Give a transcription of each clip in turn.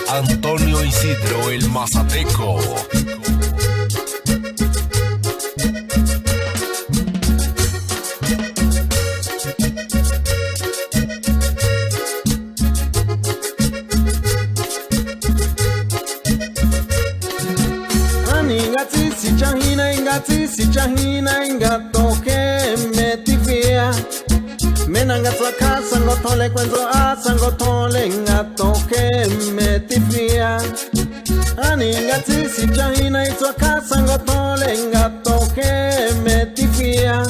Antonio Isidro el Mazateco. Si chahina ingatoke metivia menanga tsaka sango tole kwenzo a sango tole ngatoke metivia ani ngati si chahina itsaka sango tole ngatoke metivia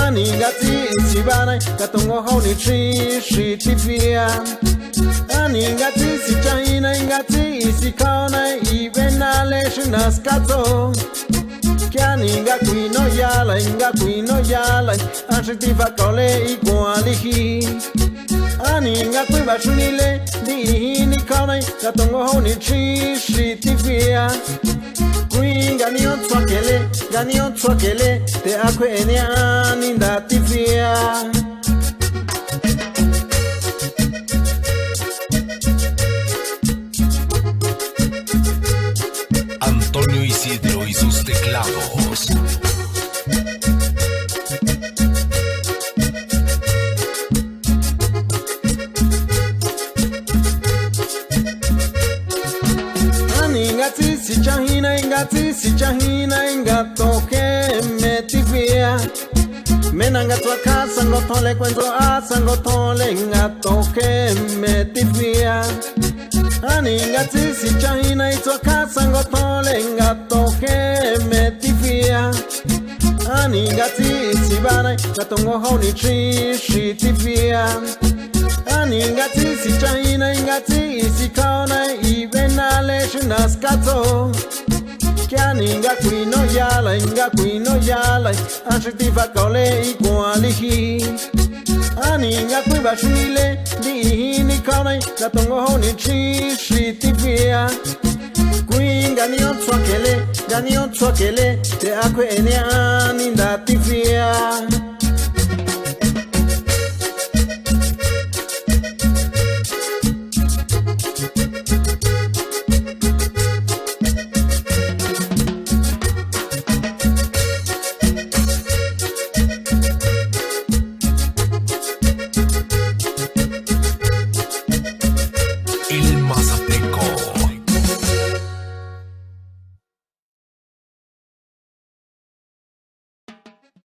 ani ngati isibana katongo honi shi tivia ani ngati si chahina ngati isikaona ibenale shinaskato Inga kuino yala Anshitiva kole igualihi Aninga kuiba shunile Dihini kaunai Katongo honi chishi tivia Kuinga Ganion tswakele Te akwe ene aninda tivia Antonio Isidro y sus teclados. Ingati si chahina ingatoke metivia Menanga twaka sango tole kwenzo a sango tole ngatoke metivia Ani ingati si chahina itwaka sango tole ngatoke metivia Ani ingati isibana katongo honi shi tivia Ani ingati si chahina ingati isikaona ibenale shinaskato Inga kuino yala Anshitiva kole igualihi Aninga kuiba shunile Dihini kaunai Katongo honi chishi tivia Kuinga Ganion tswakele Te akwe ene aninda tivia